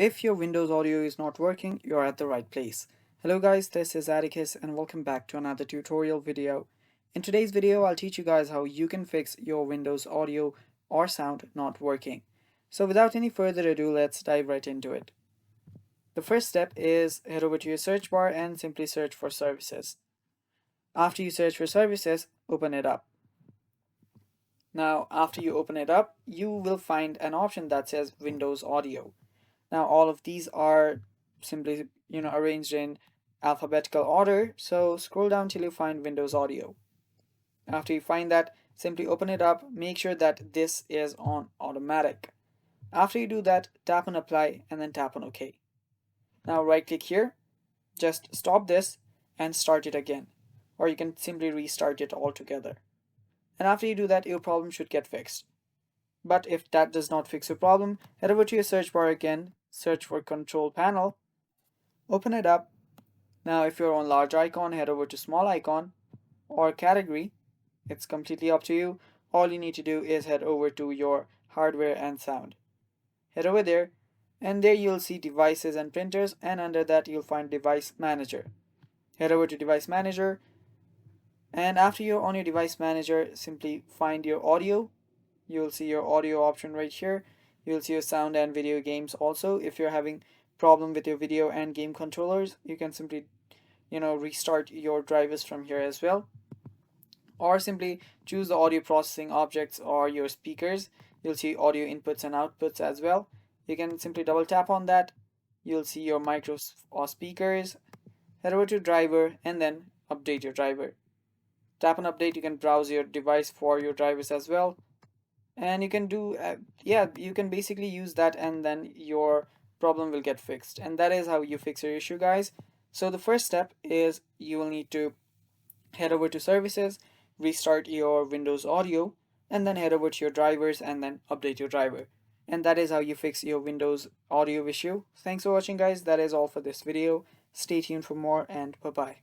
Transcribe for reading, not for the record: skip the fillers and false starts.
If your Windows audio is not working, you're at the right place. Hello guys, this is Atticus and welcome back to another tutorial video. In today's video, I'll teach you guys how you can fix your Windows audio or sound not working. So without any further ado, let's dive right into it. The first step is head over to your search bar and simply search for services. After you search for services, open it up. Now, after you open it up, you will find an option that says Windows Audio. Now all of these are simply arranged in alphabetical order, so scroll down till you find Windows Audio. After you find that, simply open it up, make sure that this is on automatic. After you do that, tap on apply and then tap on OK. Now right click here, just stop this and start it again, or you can simply restart it altogether. And after you do that, your problem should get fixed. But if that does not fix your problem, head over to your search bar again, search for control panel, open it up. Now if you're on large icon, head over to small icon or category. It's completely up to you. All you need to do is head over to your hardware and sound. Head over there and there you'll see devices and printers, and under that you'll find device manager. Head over to device manager, and after you're on your device manager, simply find your audio. You'll see your audio option right here. You'll see your sound and video games also. If you're having problem with your video and game controllers, you can simply restart your drivers from here as well, or simply choose the audio processing objects or your speakers. You'll see audio inputs and outputs as well. You can simply double tap on that. You'll see your micros or speakers. Head over to driver and then update your driver. Tap on update. You can browse your device for your drivers as well, and you can do you can basically use that, and then your problem will get fixed. And that is how you fix your issue, guys. So the first step is you will need to head over to services, restart your Windows audio, and then head over to your drivers and then update your driver. And that is how you fix your Windows audio issue. Thanks for watching, guys. That is all for this video. Stay tuned for more, and bye bye.